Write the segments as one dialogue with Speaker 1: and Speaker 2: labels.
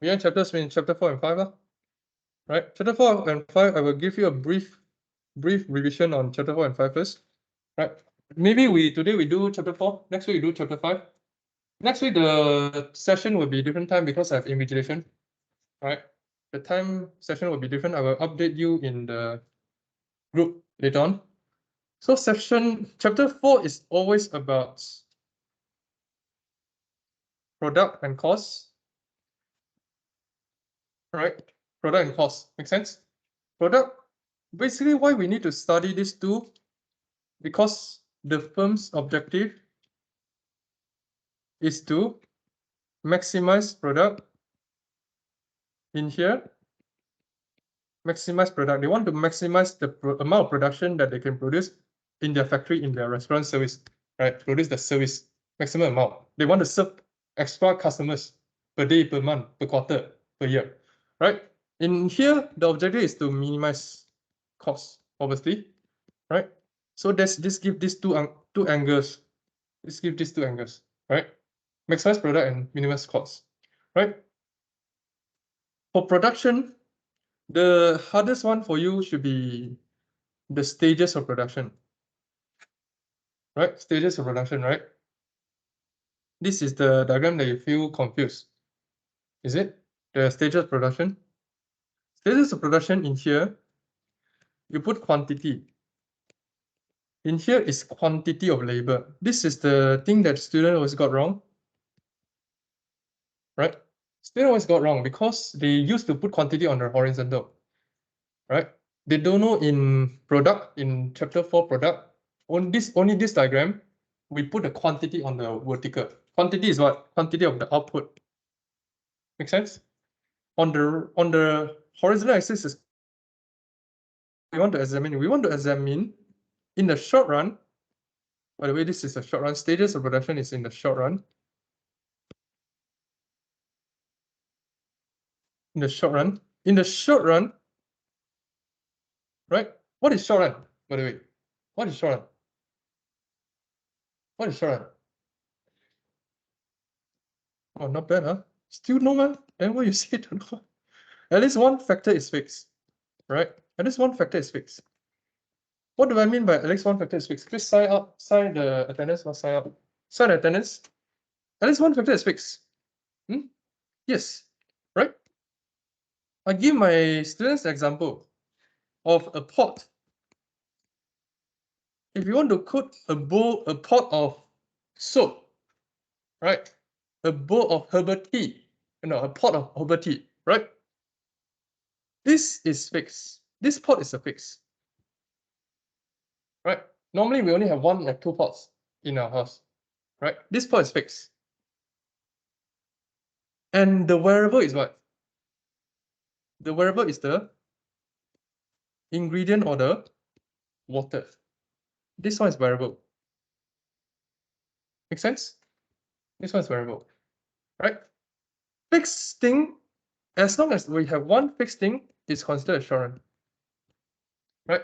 Speaker 1: We have chapters in chapter 4 and 5, right? Chapter 4 and 5, I will give you a brief revision on chapter 4 and 5 first, right? Maybe today we do chapter 4, next week we do chapter 5. Next week the session will be different time because I have invigilation, right? The time session will be different. I will update you in the group later on. So chapter 4 is always about product and cost, right? Product and cost, make sense? Product, basically why we need to study these two, because the firm's objective is to maximize product in here, maximize product. They want to maximize the amount of production that they can produce in their factory, in their restaurant service, right? Produce the service, maximum amount. They want to serve extra customers per day, per month, per quarter, per year, right? In here, the objective is to minimize costs, obviously, right? So this give these two angles. This give these two angles, right? Maximize product and minimize costs, right? For production, the hardest one for you should be the stages of production, right? Stages of production, right? This is the diagram that you feel confused. Is it? The stages of production? Stages of production in here, you put quantity. In here is quantity of labor. This is the thing that student always got wrong, right? Student always got wrong because they used to put quantity on the horizontal, right? They don't know in product, in chapter 4 product, only this diagram, we put the quantity on the vertical. Quantity is what? Quantity of the output. Make sense? On the horizontal axis is we want to examine in the short run. By the way, this is a short run. Stages of production is in the short run. In the short run, right? What is short run, by the way? What is short run? What is short run? Oh, not bad, huh? Still no, man. And what you say to know? At least one factor is fixed, right? At least one factor is fixed. What do I mean by at least one factor is fixed? Please sign the attendance, or sign up. Sign the attendance. At least one factor is fixed. Yes, right? I give my students an example of a pot. If you want to cook a pot of soap, right? A bowl of herbal tea, a pot of herbal tea, right? This is fixed. This pot is a fix, right? Normally we only have 1 or 2 pots in our house, right? This pot is fixed. And the variable is what? The variable is the ingredient or the water. This one is variable. Make sense? This one is variable, right? Fixed thing, as long as we have one fixed thing, is considered a short run, right?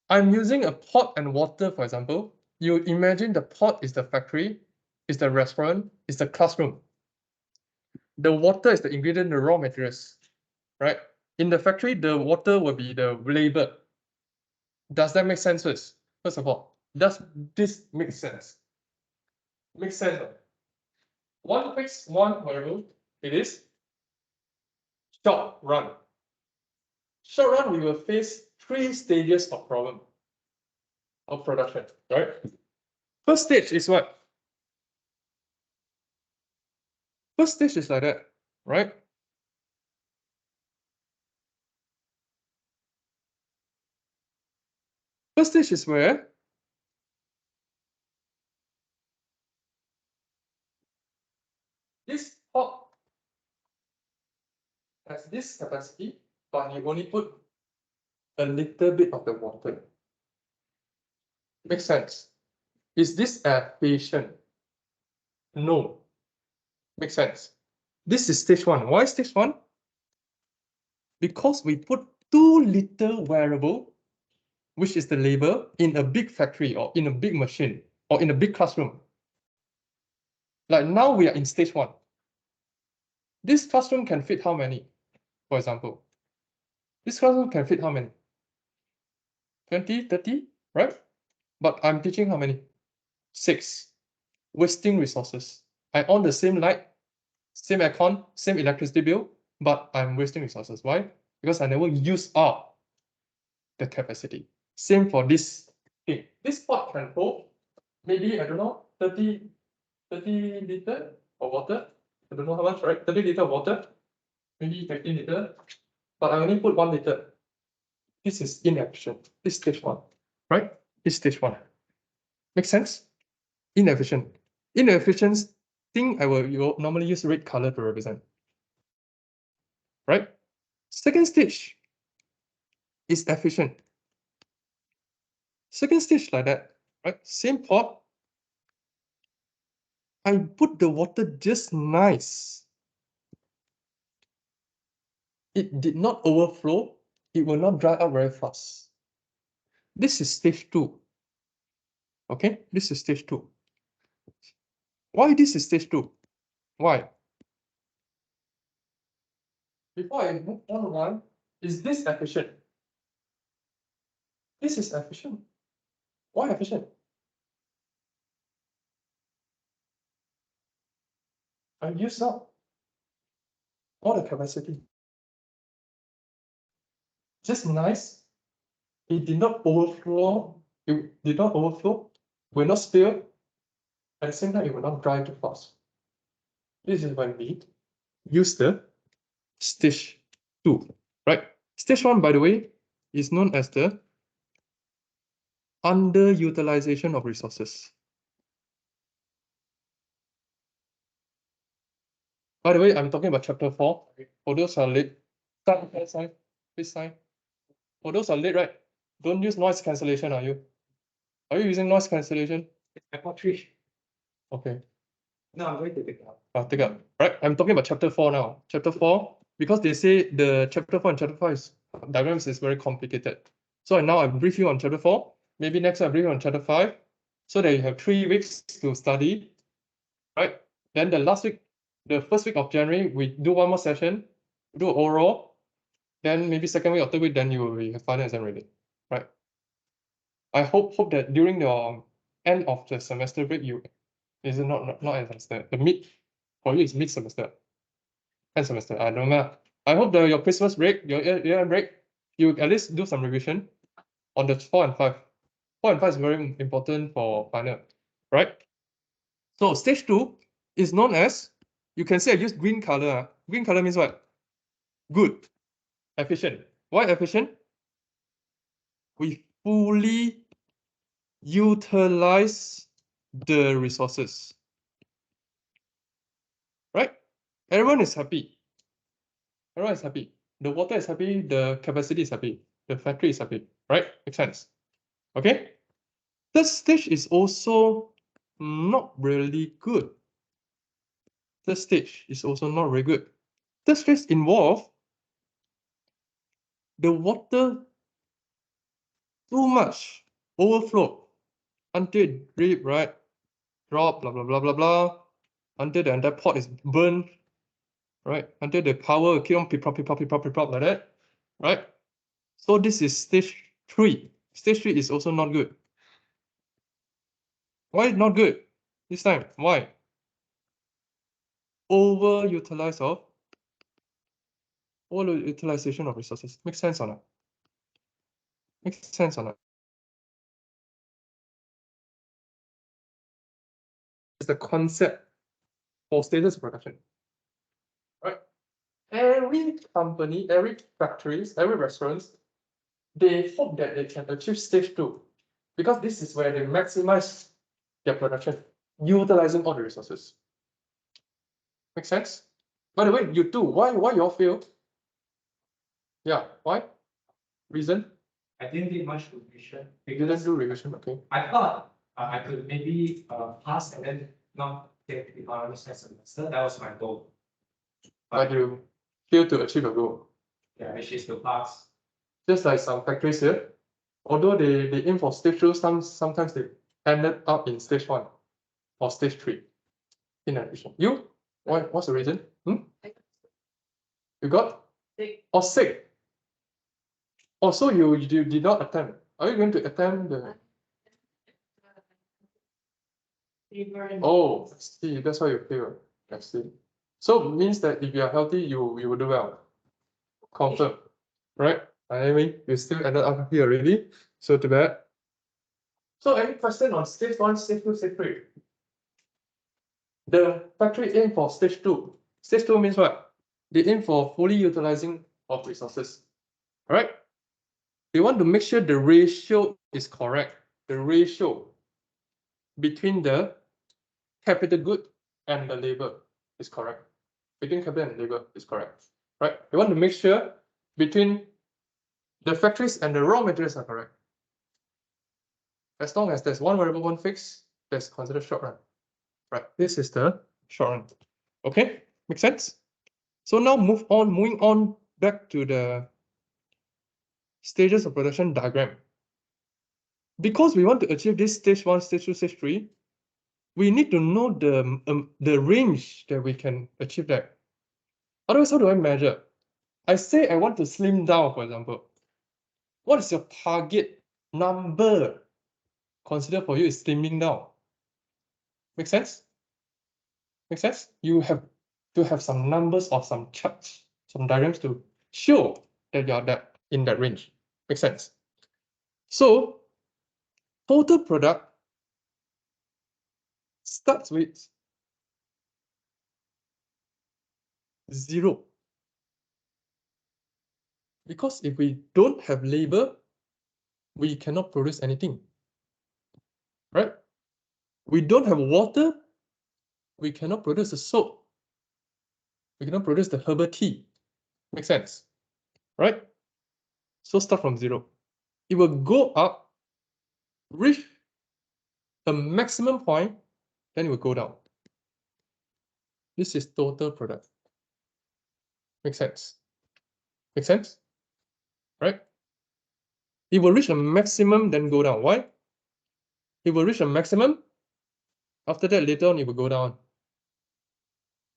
Speaker 1: I'm using a pot and water, for example. You imagine the pot is the factory, is the restaurant, is the classroom. The water is the ingredient, the raw materials, right? In the factory, the water will be the labor. Does that make sense first? First of all, does this make sense? Makes sense. One fixed, one variable, it is short run. Short run, we will face 3 stages of problem of production, right? First stage is what? First stage is like that, right? First stage is where this pot has this capacity, but you only put a little bit of the water. Makes sense? Is this efficient? No. Makes sense. This is stage 1. Why stage 1? Because we put too little variable, which is the labor, in a big factory or in a big machine or in a big classroom. Like now we are in stage 1. This classroom can fit how many? For example, this classroom can fit how many? 20, 30, right? But I'm teaching how many? 6. Wasting resources. I on the same light, same aircon, same electricity bill, but I'm wasting resources. Why? Because I never use up the capacity. Same for this thing. This pot can hold maybe, I don't know, 30 liter of water. I don't know how much, right? 30 liter of water, maybe 15 liter, but I only put 1 liter. This is inefficient. This is stage 1, right? This is stage 1. Make sense? Inefficient. Inefficient thing you will normally use red color to represent. Right? Second stage is efficient. Second stage like that, right? Same pot. I put the water just nice. It did not overflow. It will not dry out very fast. This is stage 2. Okay, this is stage 2. Why this is stage 2? Why? Before I move on one, is this efficient? This is efficient. Why efficient? I use up all the capacity. Just nice. It did not overflow. It did not overflow. Will not spill. At the same time, it will not dry too fast. This is when we use the stage 2, right? Stage 1, by the way, is known as the underutilization of resources. By the way, I'm talking about chapter 4. For those who are late, sign, please sign. For those who are late, right? Don't use noise cancellation, are you? Are you using noise cancellation?
Speaker 2: I got 3.
Speaker 1: Okay.
Speaker 2: No, I'm going to pick up.
Speaker 1: Take up. Right, I'm talking about chapter 4 now. Chapter 4, because they say the chapter 4 and chapter 5 diagrams is very complicated. So now I brief you on chapter 4. Maybe next I brief you on chapter 5. So that you have 3 weeks to study. Right? Then the last week, the first week of January, we do one more session, do oral. Then maybe second week or third week, then you will have final exam ready. Right? I hope that during the end of the semester break, you is not end semester. The mid for you is mid semester. End semester. I don't know. I hope that your Christmas break, your year break, you at least do some revision on the 4 and 5. 4 and 5 is very important for final, right? So stage 2 is known as, you can say I use green color. Green color means what? Good, efficient. Why efficient? We fully utilize the resources, right? Everyone is happy. Everyone is happy. The water is happy, the capacity is happy, the factory is happy, right? Makes sense. Okay? Third stage is also not really good. Third stage is also not very good. Third stage involve the water too much overflow until it drip, right? Drop, blah, blah, blah, blah, blah, until the entire pot is burned, right? Until the power keep on pip-pop like that, right? So this is stage 3. Stage 3 is also not good. Why not good this time? Why? Overutilization of resources. Makes sense or not? Makes sense or not? It's the concept for status production. Right? Every company, every factories, every restaurants, they hope that they can achieve stage 2. Because this is where they maximize their production, utilizing all the resources. Make sense? By the way, you too. Why you all fail? Yeah, why? Reason?
Speaker 2: I didn't do much revision.
Speaker 1: You didn't do revision, okay.
Speaker 2: I thought I could maybe pass and then not take the honors next semester. That was my goal.
Speaker 1: But you fail to achieve a goal.
Speaker 2: Yeah, which is to pass.
Speaker 1: Just like some factories here, although they aim for stage 2, sometimes they ended up in stage 1 or stage 3 in addition. You? What's the reason? You got? Or sick. Also, you did not attempt. Are you going to attempt the? Oh, I see. That's why you feel. I see. So it means that if you are healthy, you will do well. Confirm. Right? Anyway, you still ended up here already. So too bad. So any question on stage 1, stage 2, stage 3? The factory aim for stage 2. Stage 2 means what? They aim for fully utilizing of resources. Right? They want to make sure the ratio is correct. The ratio between the capital good and the labor is correct. Between capital and labor is correct. Right? They want to make sure between the factories and the raw materials are correct. As long as there's one variable, one fixed, that's considered short run. Right? This is the short run. Okay? Make sense? So now moving on back to the stages of production diagram. Because we want to achieve this stage 1, stage 2, stage 3, we need to know the range that we can achieve that. Otherwise, how do I measure? I say I want to slim down, for example. What is your target number considered for you is slimming down? Make sense? Make sense? You have to have some numbers or some charts, some diagrams to show that you're in that range. Make sense? So total product starts with 0. Because if we don't have labor, we cannot produce anything. Right? We don't have water, we cannot produce the soap. We cannot produce the herbal tea. Make sense? Right? So start from 0. It will go up, reach a maximum point, then it will go down. This is total product. Make sense? Make sense? Right? It will reach a maximum, then go down. Why? It will reach a maximum. After that, later on, it will go down.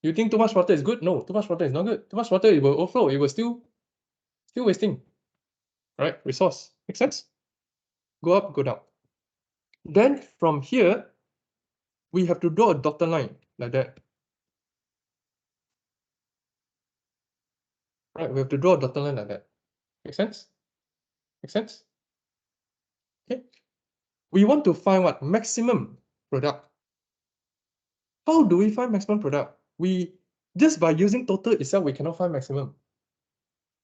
Speaker 1: You think too much water is good? No, too much water is not good. Too much water, it will overflow. It will still wasting. Right? Resource. Make sense? Go up, go down. Then from here, we have to draw a dotted line like that. Right? We have to draw a dotted line like that. Make sense? Make sense? Okay. We want to find what? Maximum product. How do we find maximum product? We just by using total itself, we cannot find maximum.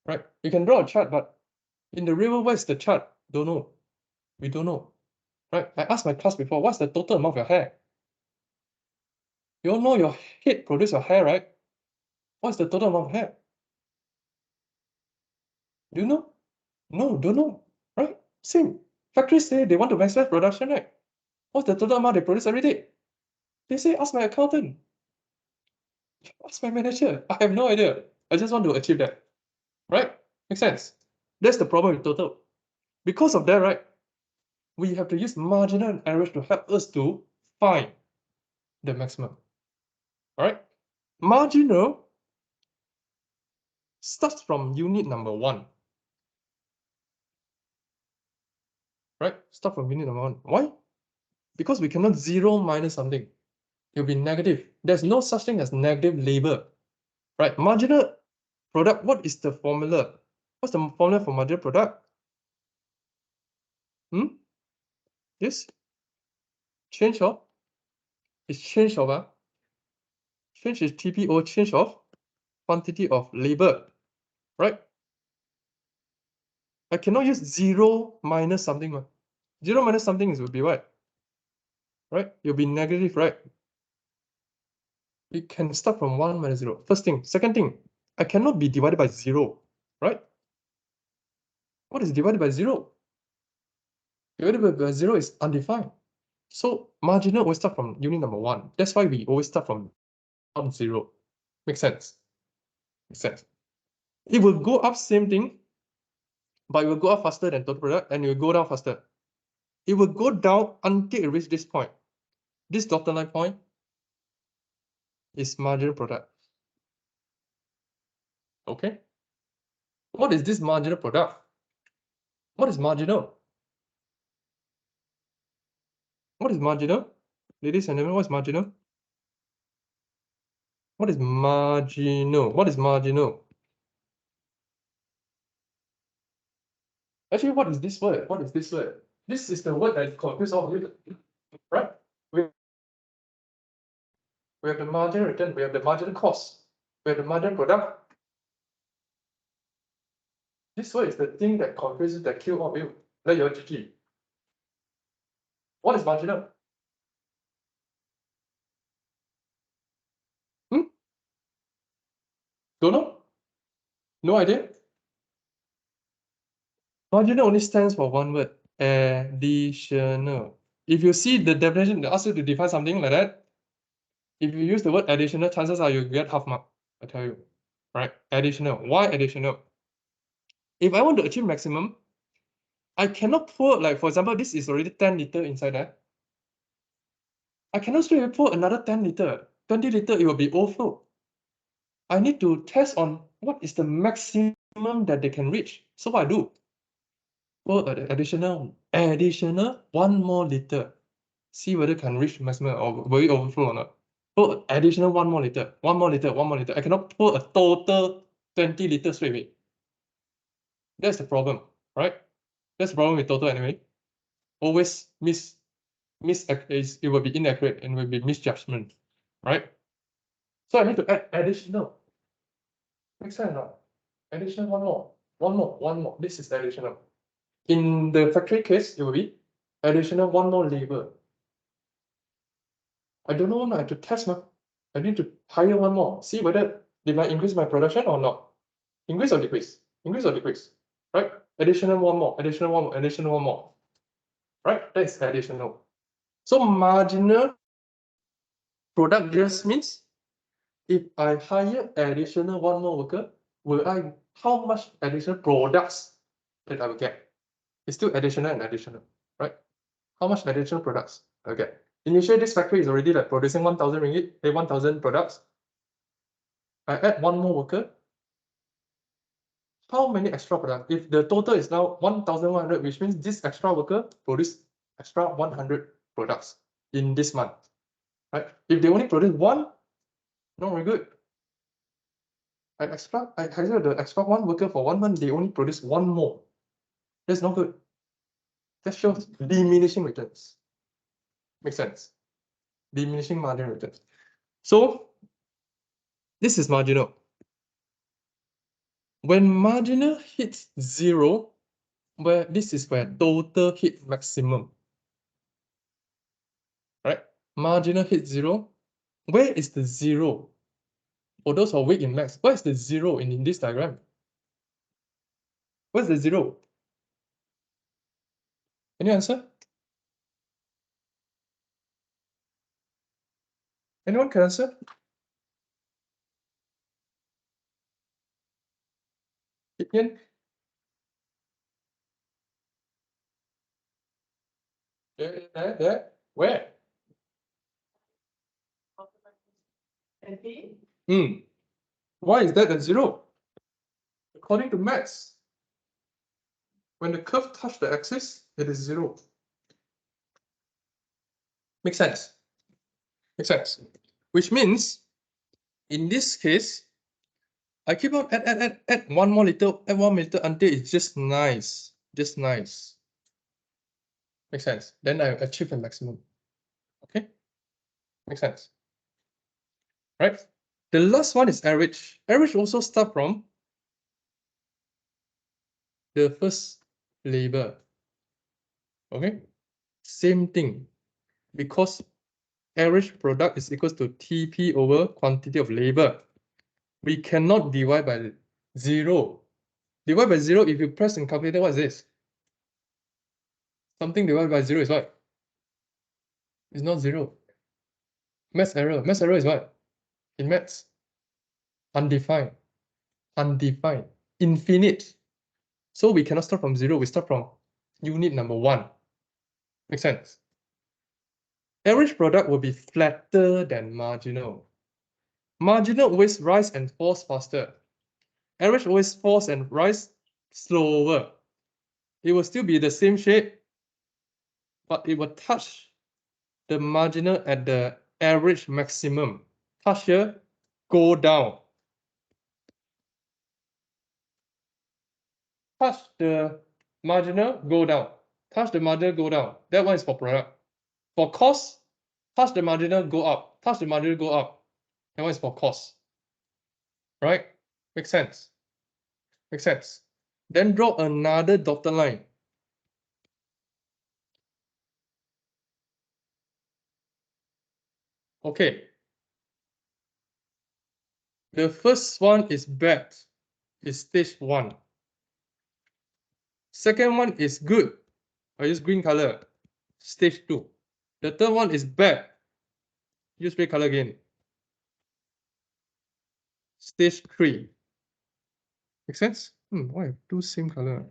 Speaker 1: Right? You can draw a chart, but in the real world, what's the chart? Don't know. We don't know. Right? I asked my class before, what's the total amount of your hair? You all know your head produces your hair, right? What's the total amount of hair? Do you know? No, don't know. Right? Same. Factories say they want to maximize production, right? What's the total amount they produce every day? They say, ask my accountant. Ask my manager. I have no idea. I just want to achieve that. Right? Makes sense. That's the problem with total. Because of that, right? We have to use marginal and average to help us to find the maximum. All right? Marginal starts from unit number 1. Right? Start from unit number 1. Why? Because we cannot 0 minus something. It will be negative. There's no such thing as negative labor. Right? Marginal product, what is the formula? What's the formula for marginal product? Yes? Change of? It's change of change is TPO, change of quantity of labor. Right? I cannot use 0 minus something. 0 minus something will be what? Right? It will be negative, right? It can start from 1 minus 0. First thing. Second thing, I cannot be divided by 0. Right? What is divided by 0? Divided by 0 is undefined. So marginal always start from unit number 1. That's why we always start from 0. Makes sense? Makes sense. It will go up same thing, but it will go up faster than total product, and it will go down faster. It will go down until it reaches this point. This dotted line point is marginal product. Okay. What is this marginal product? What is marginal? What is marginal? Ladies and gentlemen, what is marginal? What is marginal? What is marginal? Actually, what is this word? What is this word? This is the word that confuses all of you, right? We have the marginal return, we have the marginal cost, we have the marginal product. This word is the thing that confuses the Q of you. Let your GG. What is marginal? Hmm? Don't know? No idea? Marginal only stands for one word, additional. If you see the definition, they ask you to define something like that. If you use the word additional, chances are you get half mark. I tell you, right? Additional. Why additional? If I want to achieve maximum, I cannot pour, like for example, this is already 10 liter inside there. I cannot straight away pour another 10 liter, 20 liter, it will be overflow. I need to test on what is the maximum that they can reach. So what I do? Pour additional 1 more liter. See whether can reach maximum or will it overflow or not. Pour additional 1 more liter, 1 more liter, 1 more liter. I cannot pour a total 20 liters straight away. That's the problem, right? That's the problem with total anyway. Always it will be inaccurate and will be misjudgment, right? So I need to add additional. Makes sense or not? Additional 1 more, 1 more, 1 more. This is additional. In the factory case, it will be additional 1 more labor. I don't know, I have to test. I need to hire 1 more. See whether did I increase my production or not. Increase or decrease? Increase or decrease? Right? Additional 1 more, additional 1 more, additional 1 more. Right? That is additional. So marginal product just means if I hire additional 1 more worker, how much additional products that I will get? It's still additional and additional, right? How much additional products I will get? Initially, this factory is already like producing 1,000 ringgit, 1,000 products. I add 1 more worker. How many extra products? If the total is now 1,100, which means this extra worker produce extra 100 products in this month, right? If they only produce 1, not very good. I hire the extra 1 worker for 1 month, they only produce 1 more. That's not good. That shows diminishing returns. Makes sense. Diminishing margin returns. So this is marginal. When marginal hits 0, this is where total hit maximum. Right? Marginal hit 0. Where is the 0? For those who are weak in maths, where is the 0 in this diagram? Where's the 0? Any answer? Anyone can answer? Ian? There. Where? Why is that a 0? According to maths, when the curve touches the axis, it is 0. Makes sense. Makes sense. Which means, in this case, I keep on add 1 more liter, add 1 more liter until it's just nice. Just nice. Makes sense. Then I achieve the maximum. Okay? Makes sense. Right? The last one is average. Average also start from the first labor. Okay? Same thing. Because average product is equals to TP over quantity of labor. We cannot divide by 0. Divide by 0, if you press in calculator, what is this? Something divided by 0 is what? It's not 0. Math error. Math error is what? In maths? Undefined. Undefined. Infinite. So we cannot start from 0. We start from unit number 1. Make sense? Average product will be flatter than marginal. Marginal always rise and falls faster. Average always falls and rise slower. It will still be the same shape, but it will touch the marginal at the average maximum. Touch here, go down. Touch the marginal, go down. Touch the marginal, go down. That one is for product. For cost, touch the marginal, go up. Touch the marginal, go up. That one is for cost. Right? Makes sense. Makes sense. Then draw another dotted line. Okay. The first one is bad, is stage 1. Second one is good. I use green color, stage 2. The third one is bad. Use red color again. Stage 3. Make sense? Why I have two same color?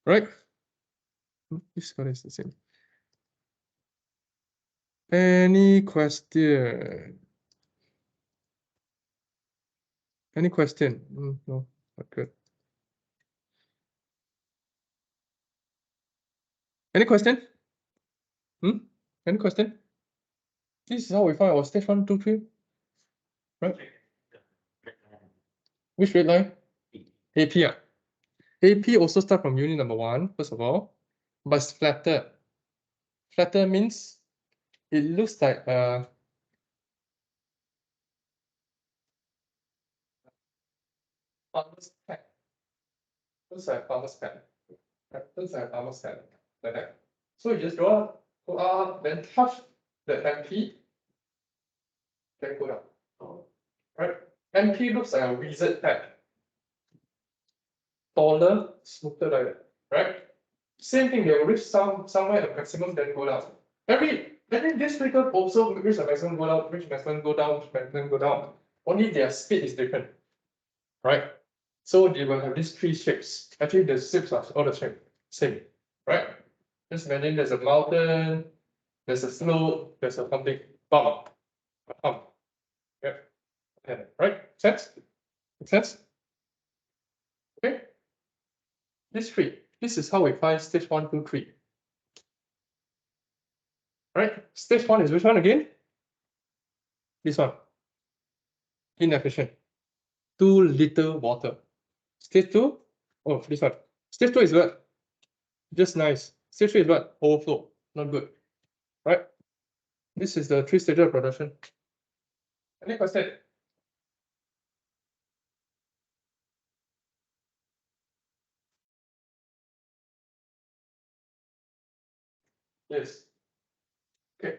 Speaker 1: Right? This color is the same. Any question? Any question? No, not good. Any question? Any question? This is how we find our stage 1, 2, 3. Right? Which red line? AP. AP also start from unit number 1, first of all, but it's flatter. Flatter means it looks like a farmer's pack. Looks like a farmer's pack. Looks like a farmer's pack, like that. So you just draw, go up, then touch the MP, then go down. Right? MP looks like a wizard pack. Taller, smoother like that. Right? Same thing, they will reach somewhere at maximum, then go down. This figure also reach the maximum, go down, reach maximum, go down, reach maximum, go down. Only their speed is different. Right? So they will have these 3 shapes. Actually, the shapes are all the same. Right? Just imagine there's a mountain, there's a slope, there's a something, bump, a hump. Yep. Okay. Right? Sense? Make sense? Okay. These 3. This is how we find stage 1, 2, 3. Right? Stage 1 is which one again? This one. Inefficient. Too little water. Stage 2? Oh, this one. Stage 2 is what? Just nice. Stage 3 is what? Overflow. Not good. Right? This is the 3 stages of production. Any question? Yes. Okay.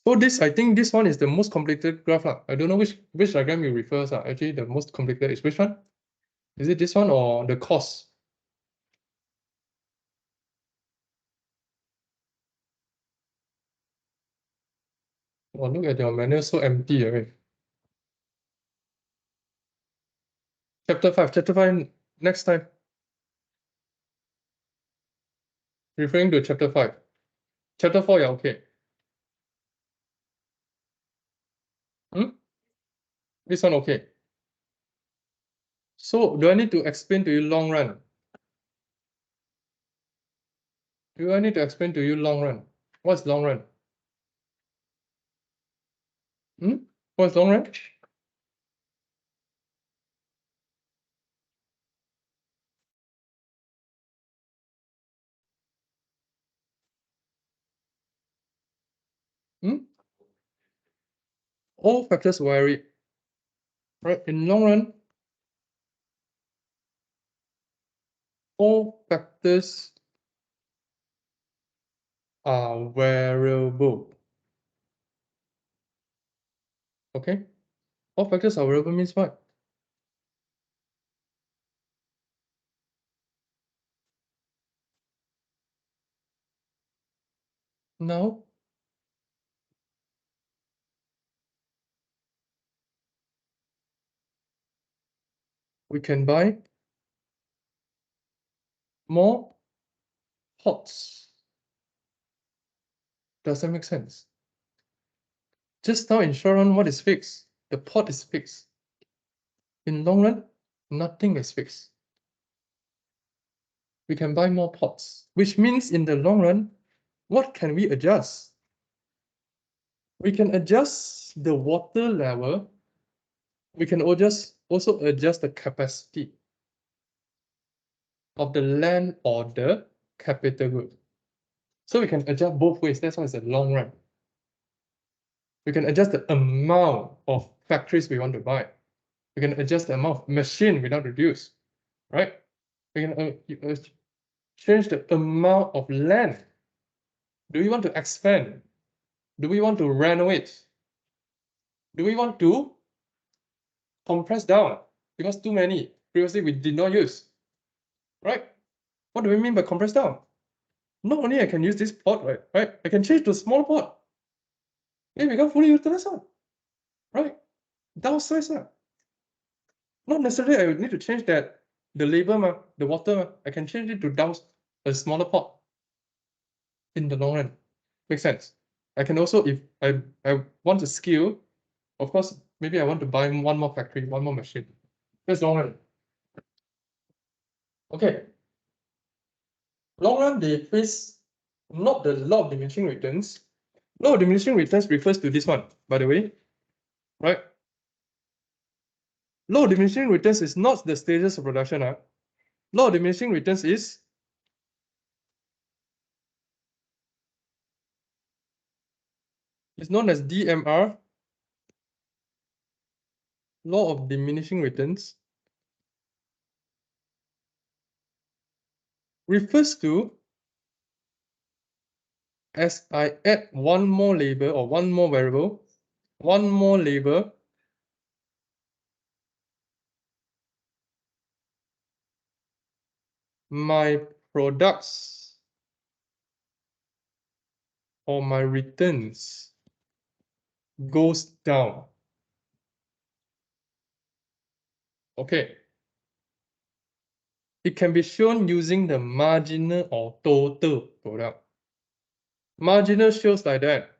Speaker 1: So this, I think this one is the most complicated graph. I don't know which diagram you refer. Actually, the most complicated is which one? Is it this one or the cost? Oh, look at your manual, so empty. Okay. Chapter 5, next time. Referring to chapter 5. Chapter 4, yeah, okay. This one, okay. So, do I need to explain to you long run? Do I need to explain to you long run? What's long run? What's long run? All factors vary. Right? In long run, all factors are variable. Okay? All factors are variable means what? Now, we can buy more pots Does that make sense? Just now in short run, what is fixed? The port is fixed. In long run, nothing is fixed. We can buy more ports, which means in the long run, what can we adjust? We can adjust the water level. We can also adjust the capacity of the land or the capital good. So we can adjust both ways. That's why it's a long run. We can adjust the amount of factories we want to buy. We can adjust the amount of machine we want to reduce, right? We can change the amount of land. Do we want to expand? Do we want to renovate? Do we want to compress down? Because too many previously we did not use, right? What do we mean by compress down? Not only I can use this port, right? I can change to a small port. It become fully utilized, right? Downsize. Not necessarily I need to change that the labor, the water. I can change it to down a smaller pot in the long run. Makes sense. I can also, if I want to scale, of course, maybe I want to buy one more factory, one more machine. That's long run. Okay. Long run, they face not the law of diminishing returns. Law of diminishing returns refers to this one, by the way, right? Law of diminishing returns is not the stages of production. Law of diminishing returns is known as DMR, law of diminishing returns. Refers to as I add one more labor or one more variable, one more labor, my products or my returns goes down. Okay. It can be shown using the marginal or total product. Marginal shows like that.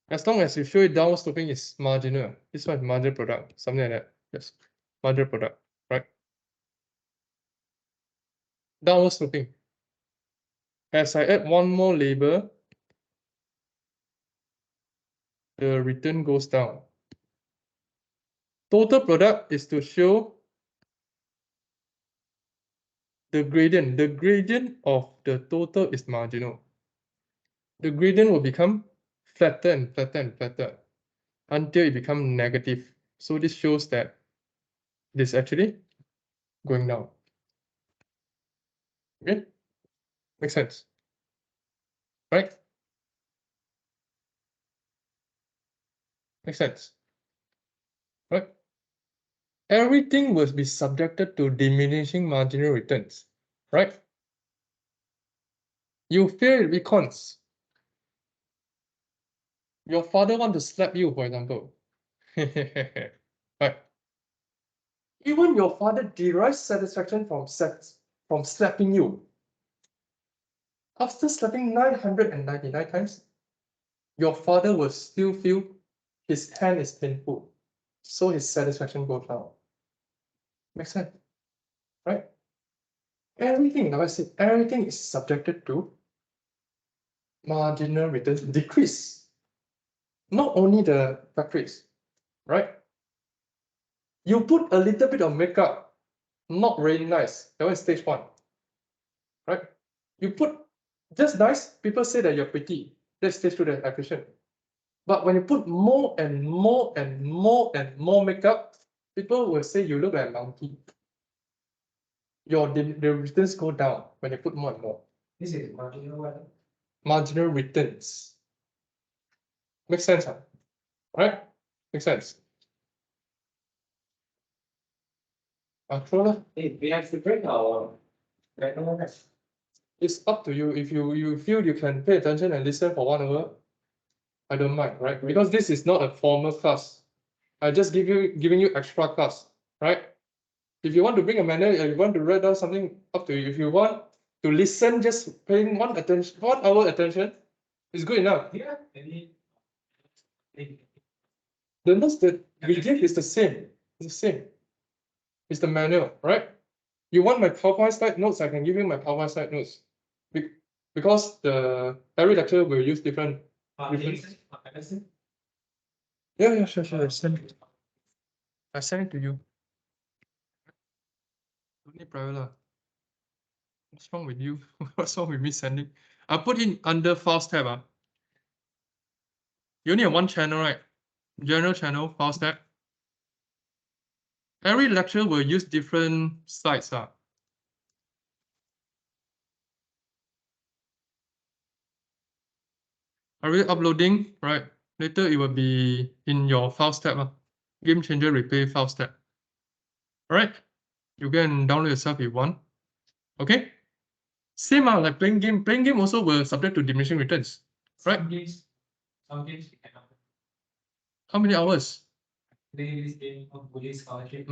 Speaker 1: As long as you show it downward sloping, it's marginal. This one is marginal product, something like that. Yes, marginal product, right? Downward sloping. As I add one more labor, the return goes down. Total product is to show the gradient. The gradient of the total is marginal. The gradient will become flatter and flatter and flatter until it becomes negative. So this shows that this actually going down. Okay, makes sense, right? Makes sense, right? Everything will be subjected to diminishing marginal returns, right? You fail econs. Your father want to slap you, for example. Right? Even your father derives satisfaction from slapping you. After slapping 999 times, your father will still feel his hand is painful. So his satisfaction goes down. Makes sense, right? Everything, like I said, everything is subjected to marginal returns decrease. Not only the factories, right? You put a little bit of makeup, not very nice. That was stage one, right? You put just nice, people say that you're pretty. That's stage two, the acquisition. But when you put more and more and more and more makeup, people will say you look like a monkey. The returns go down when you put more and more.
Speaker 2: This is marginal what?
Speaker 1: Marginal returns. Makes sense, huh? Right? Makes sense. True.
Speaker 2: Hey, we have to break our
Speaker 1: It's up to you. If you feel you can pay attention and listen for 1 hour, I don't mind, right? Because this is not a formal class. I just giving you extra class, right? If you want to bring a manual, you want to write down something, up to you. If you want to listen, just paying 1 hour attention is good enough.
Speaker 2: Yeah, maybe.
Speaker 1: The notes that we give is the same. It's the same. It's the manual, right? You want my PowerPoint slide notes, I can give you my PowerPoint slide notes. Because every lecture will use different. Yeah, sure. I send it to you. Don't need private lah. What's wrong with you? What's wrong with me sending? I put in under files tab. You only have one channel, right? General channel, files tab. Every lecture will use different slides. Are we uploading? Right. Later it will be in your files tab. Game changer replay files tab. Alright. You can download yourself if you want. Okay. Same like playing game. Playing game also will subject to diminishing returns. Right?
Speaker 2: Some games you cannot
Speaker 1: How many hours?
Speaker 2: play this game of Bully Scholarship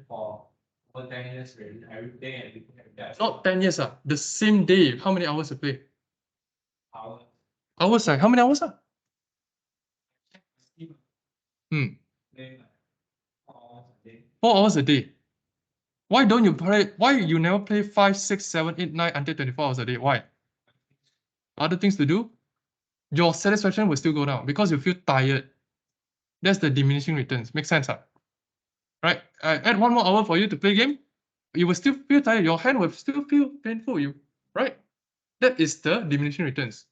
Speaker 2: for over 10 years already. Every day and everything like that.
Speaker 1: Not 10 years. The same day. How many hours to play?
Speaker 2: Hours.
Speaker 1: Hours. How many hours?
Speaker 2: Play like 4 hours a day.
Speaker 1: 4 hours a day. Why don't you play? Why you never play 5, 6, 7, 8, 9 until 24 hours a day? Why? Other things to do? Your satisfaction will still go down because you feel tired. That's the diminishing returns. Make sense? Right? I add 1 more hour for you to play game. You will still feel tired. Your hand will still feel painful. Right? That is the diminishing returns.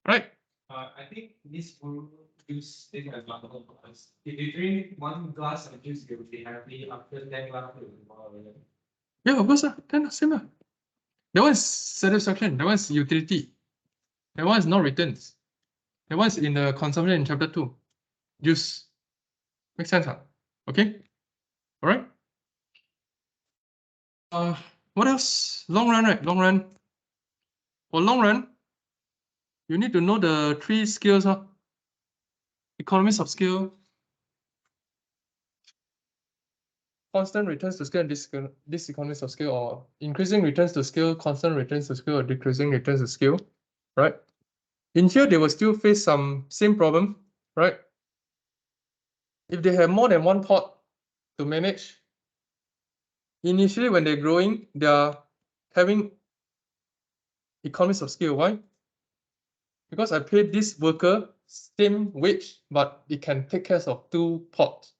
Speaker 1: Right?
Speaker 2: I think this will use this example because if you drink 1 glass of juice, you'll be happy. After 10 glasses, you'll be more.
Speaker 1: Yeah, of course. Then same. That one is satisfaction. That one is utility. That one is no returns. That one is in the consumption in chapter 2. Use. Make sense? Okay? Alright? What else? Long run, right? Long run. For long run, you need to know the 3 skills. Economies of scale, constant returns to scale, and diseconomies of scale, or increasing returns to scale, constant returns to scale, or decreasing returns to scale, right? In here, they will still face some same problem, right? If they have more than 1 pot to manage, initially when they're growing, they are having economies of scale. Why? Because I paid this worker same wage, but it can take care of 2 pots.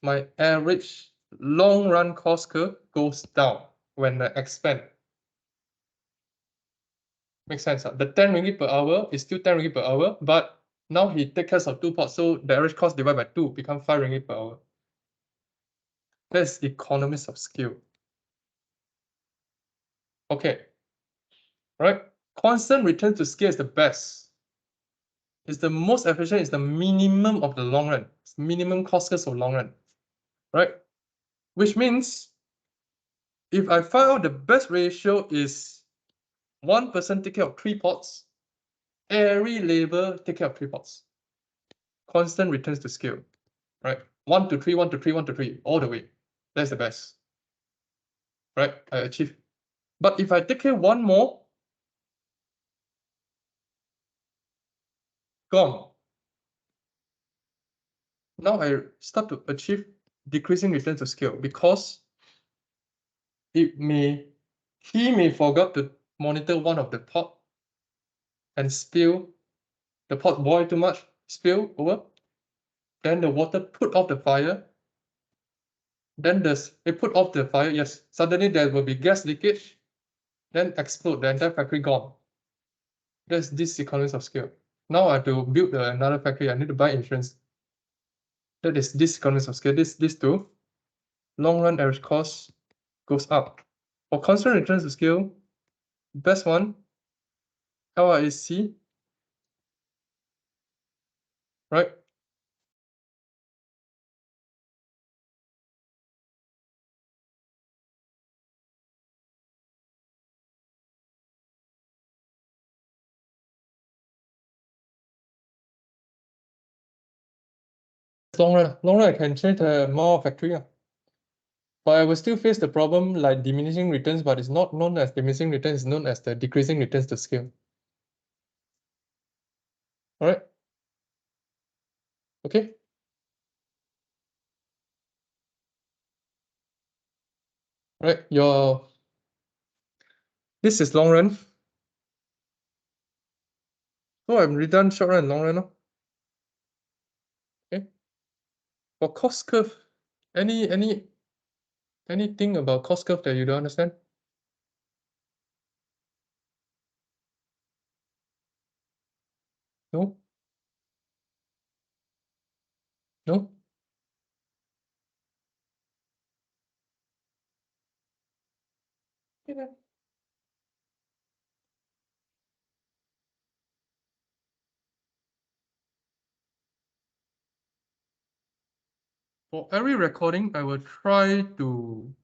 Speaker 1: My average long run cost curve goes down when I expand. Makes sense. The 10 ringgit per hour is still 10 ringgit per hour, but now he takes care of 2 pots, so the average cost divided by 2 become 5 ringgit per hour. That's economies of scale. Okay. Right? Constant return to scale is the best. It's the most efficient, it's the minimum of the long run. It's minimum cost curve of long run. Right? Which means if I find out the best ratio is 1 person take care of 3 pots, every labor take care of 3 pots. Constant returns to scale, right? 1 to 3, 1 to 3, 1 to 3, all the way. That's the best, right? I achieve. But if I take care 1 more, gone. Now I start to achieve decreasing returns to scale because he may forget to monitor 1 of the pot and spill. The pot boil too much, spill over. Then the water put off the fire. Then it put off the fire, yes. Suddenly there will be gas leakage. Then explode, the entire factory gone. That's this economies of scale. Now I have to build another factory. I need to buy insurance. That is this economies of scale. This two. Long run average cost goes up. For constant returns to scale, best one, LRAC, right? long run. Long run I can change the Mao factory. But I will still face the problem like diminishing returns, but it's not known as diminishing returns, it's known as the decreasing returns to scale. All right. Okay. All right. This is long run. So I'm redone short run and long run. Okay. For cost curve, anything about cost curve that you don't understand? No? No? Yeah. For every recording, I will try to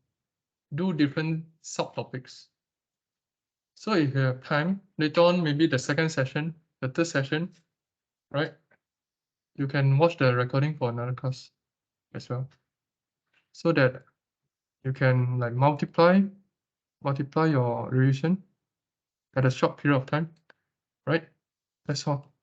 Speaker 1: do different subtopics. So if you have time, later on, maybe the second session, the third session, right? You can watch the recording for another class as well. So that you can like multiply your revision at a short period of time, right? That's all.